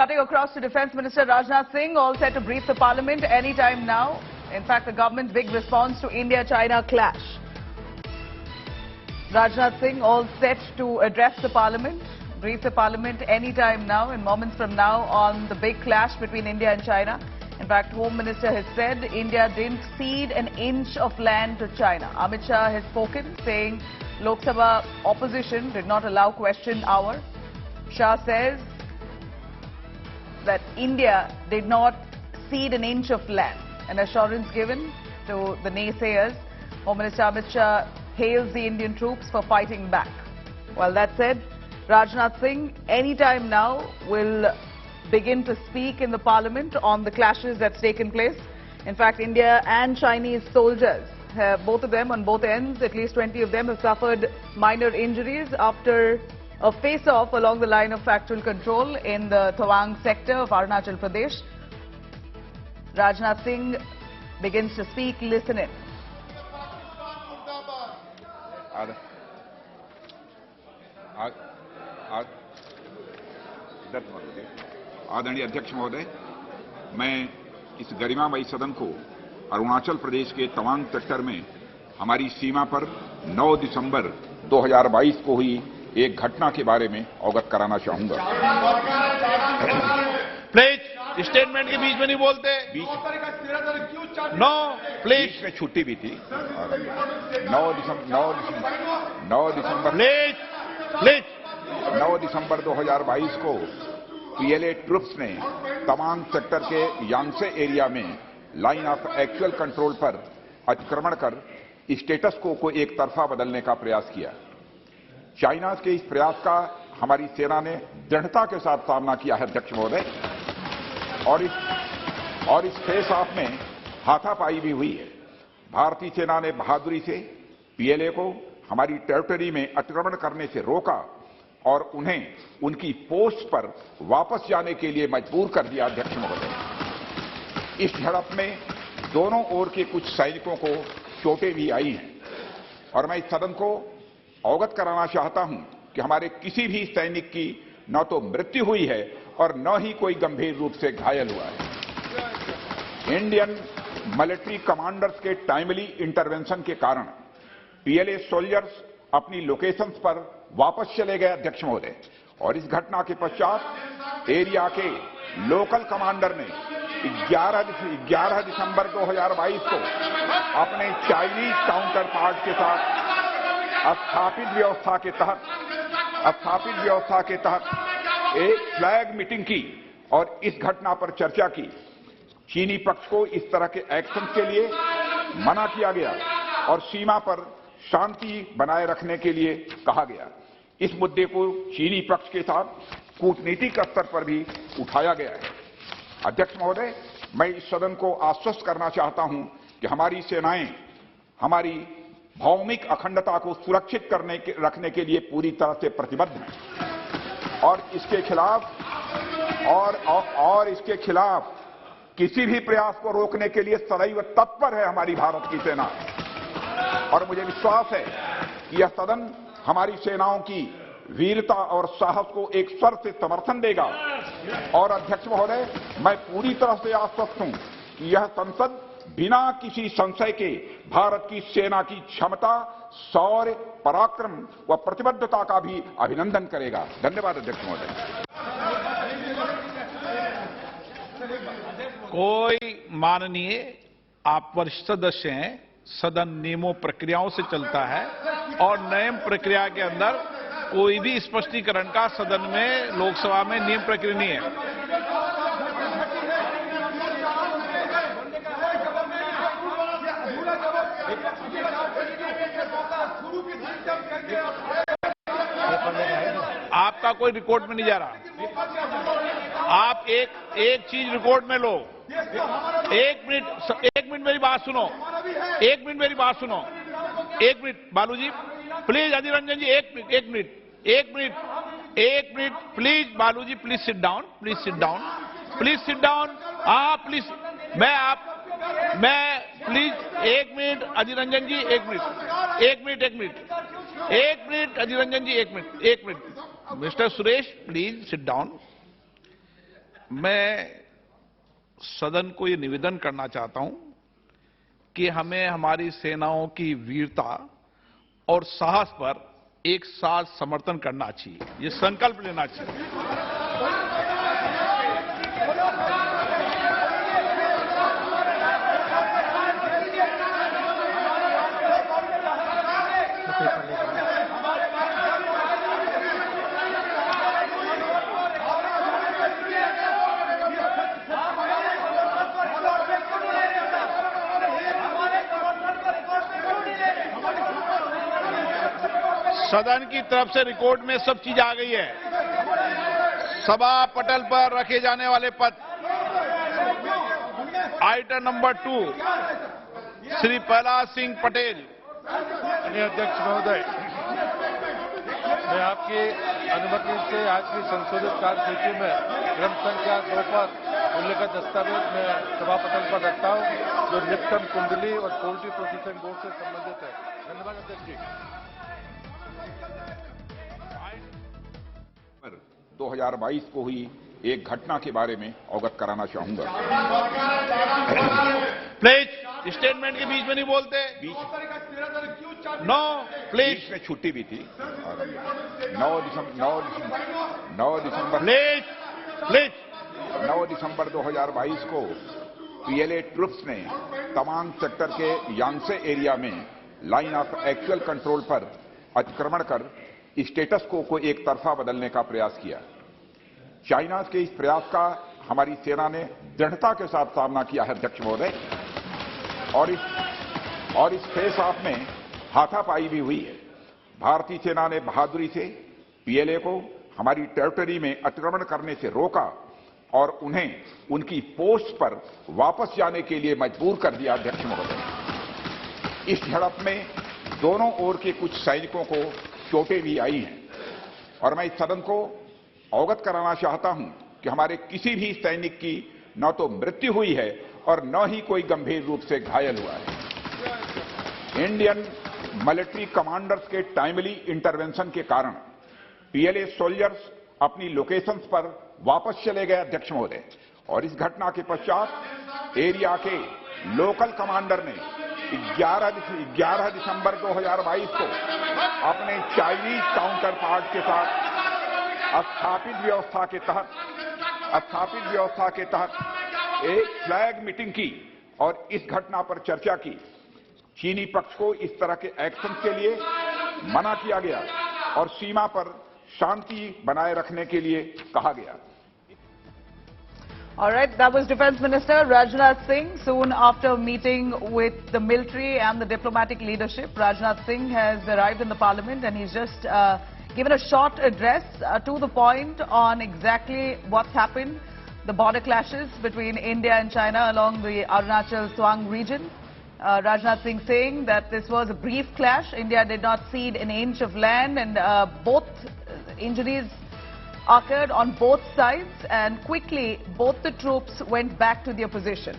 Cutting across to Defence Minister Rajnath Singh, all set to brief the Parliament anytime now. In fact, the government's big response to India-China clash. Rajnath Singh all set to address the Parliament, brief the Parliament anytime now, in moments from now, on the big clash between India and China. In fact, Home Minister has said India didn't cede an inch of land to China. Amit Shah has spoken, saying Lok Sabha opposition did not allow question hour. Shah says that India did not cede an inch of land. An assurance given to the naysayers. Home Minister Amit Shah hails the Indian troops for fighting back. Well, that said, Rajnath Singh anytime now will begin to speak in the Parliament on the clashes that's taken place. In fact, India and Chinese soldiers, both of them on both ends, at least 20 of them have suffered minor injuries after a face-off along the line of factual control in the Tawang sector of Arunachal Pradesh. Rajnath Singh begins to speak. Listen in. आदरणीय अध्यक्ष महोदय, मैं इस गरिमामयी सदन को अरुणाचल प्रदेश के Tawang sector में हमारी सीमा पर 9 दिसंबर 2022 को हुई एक घटना के बारे में अवगत कराना चाहूंगा। प्लीज स्टेटमेंट के बीच में नहीं बोलते। नो प्लीज में छुट्टी भी थी। 9 दिसंबर 2022 को पीएलए ट्रुप्स ने तवांग सेक्टर के यांगसे एरिया में लाइन ऑफ एक्चुअल कंट्रोल पर अतिक्रमण कर स्टेटस को एक तरफा बदलने का प्रयास किया। चाइना के इस प्रयास का हमारी सेना ने दृढ़ता के साथ सामना किया है अध्यक्ष महोदय, और इस फेस ऑफ में हाथापाई भी हुई है। भारतीय सेना ने बहादुरी से पीएलए को हमारी टेरिटरी में अतिक्रमण करने से रोका और उन्हें उनकी पोस्ट पर वापस जाने के लिए मजबूर कर दिया अध्यक्ष महोदय। इस झड़प में दोनों ओर के कुछ सैनिकों को चोटें भी आई हैं और मैं इस सदन को अवगत कराना चाहता हूं कि हमारे किसी भी सैनिक की न तो मृत्यु हुई है और न ही कोई गंभीर रूप से घायल हुआ है। इंडियन मिलिट्री कमांडर्स के टाइमली इंटरवेंशन के कारण पीएलए सोल्जर्स अपनी लोकेशंस पर वापस चले गए अध्यक्ष महोदय, और इस घटना के पश्चात एरिया के लोकल कमांडर ने 11 दिसंबर 2022 को अपने चाइनीज काउंटर पार्ट के साथ स्थापित व्यवस्था के तहत एक फ्लैग मीटिंग की और इस घटना पर चर्चा की। चीनी पक्ष को इस तरह के एक्शन के लिए मना किया गया और सीमा पर शांति बनाए रखने के लिए कहा गया। इस मुद्दे को चीनी पक्ष के साथ कूटनीतिक स्तर पर भी उठाया गया है। अध्यक्ष महोदय, मैं इस सदन को आश्वस्त करना चाहता हूं कि हमारी सेनाएं हमारी भौमिक अखंडता को सुरक्षित रखने के लिए पूरी तरह से प्रतिबद्ध हैं और इसके खिलाफ किसी भी प्रयास को रोकने के लिए सदैव तत्पर है हमारी भारत की सेना। और मुझे विश्वास है कि यह सदन हमारी सेनाओं की वीरता और साहस को एक स्वर से समर्थन देगा। और अध्यक्ष महोदय, मैं पूरी तरह से आश्वस्त हूं कि यह संसद बिना किसी संशय के भारत की सेना की क्षमता, शौर्य, पराक्रम व प्रतिबद्धता का भी अभिनंदन करेगा। धन्यवाद अध्यक्ष महोदय। कोई माननीय, आप वरिष्ठ सदस्य हैं, सदन नियमों प्रक्रियाओं से चलता है और नियम प्रक्रिया के अंदर कोई भी स्पष्टीकरण का सदन में, लोकसभा में नियम प्रक्रिया नहीं है। आपका कोई रिकॉर्ड में नहीं जा रहा। आप एक चीज रिकॉर्ड में लो। एक मिनट मेरी बात सुनो। एक मिनट बालूजी, प्लीज। अधीर रंजन जी, एक minute please. Baluji, please sit down. हाँ प्लीज, मैं प्लीज। एक मिनट अधीर रंजन जी, एक मिनट अधीर रंजन जी, एक minute. Mister Suresh, please sit down. मैं सदन को ये निवेदन करना चाहता हूं कि हमें हमारी सेनाओं की वीरता और साहस पर एक साथ समर्थन करना चाहिए, ये संकल्प लेना चाहिए। सदन की तरफ से रिकॉर्ड में सब चीज आ गई है। सभा पटल पर रखे जाने वाले पद आइटम नंबर 2 श्री प्रहलाद सिंह पटेल। अध्यक्ष महोदय, मैं आपकी अनुमति से आज की संशोधित कार्यसूची में क्रम संख्या 2 पर उल्लेखित दस्तावेज में सभा पटल पर रखता हूं, जो लिप्टन कुंडली और पोल्ट्री प्रोसेसिंग बोर्ड से संबंधित है। धन्यवाद अध्यक्ष जी। 2022 को हुई एक घटना के बारे में अवगत कराना चाहूंगा। प्लीज स्टेटमेंट के बीच में नहीं बोलते। No please. बीच में छुट्टी भी थी और 9 दिसंबर 2022 को पीएलए ट्रुप्स ने तवांग सेक्टर के यांगसे एरिया में लाइन ऑफ एक्चुअल कंट्रोल पर अतिक्रमण कर स्टेटस को एक तरफा बदलने का प्रयास किया। चाइना के इस प्रयास का हमारी सेना ने दृढ़ता के साथ सामना किया है अध्यक्ष महोदय, और इस फेस ऑफ में हाथापाई भी हुई है। भारतीय सेना ने बहादुरी से पीएलए को हमारी टेरिटरी में अतिक्रमण करने से रोका और उन्हें उनकी पोस्ट पर वापस जाने के लिए मजबूर कर दिया अध्यक्ष महोदय। इस झड़प में दोनों ओर के कुछ सैनिकों को चोटें भी आई हैं और मैं इस सदन को अवगत कराना चाहता हूं कि हमारे किसी भी सैनिक की न तो मृत्यु हुई है और न ही कोई गंभीर रूप से घायल हुआ है। इंडियन मिलिट्री कमांडर्स के टाइमली इंटरवेंशन के कारण पीएलए सोल्जर्स अपनी लोकेशंस पर वापस चले गए अध्यक्ष महोदय, और इस घटना के पश्चात एरिया के लोकल कमांडर ने 11 दिसंबर 2022 को अपने चाइनीज काउंटर पार्ट के साथ स्थापित व्यवस्था के तहत एक फ्लैग मीटिंग की और इस घटना पर चर्चा की। चीनी पक्ष को इस तरह के एक्शन के लिए मना किया गया और सीमा पर शांति बनाए रखने के लिए कहा गया। All right, that was Defense Minister Rajnath Singh. Soon after meeting with the military and the diplomatic leadership, Rajnath Singh has arrived in the parliament and he's just given a short address to the point on exactly what's happened, the border clashes between India and China along the Arunachal Swang region. Rajnath Singh saying that this was a brief clash. India did not cede an inch of land, and both injuries occurred on both sides, and quickly both the troops went back to their position.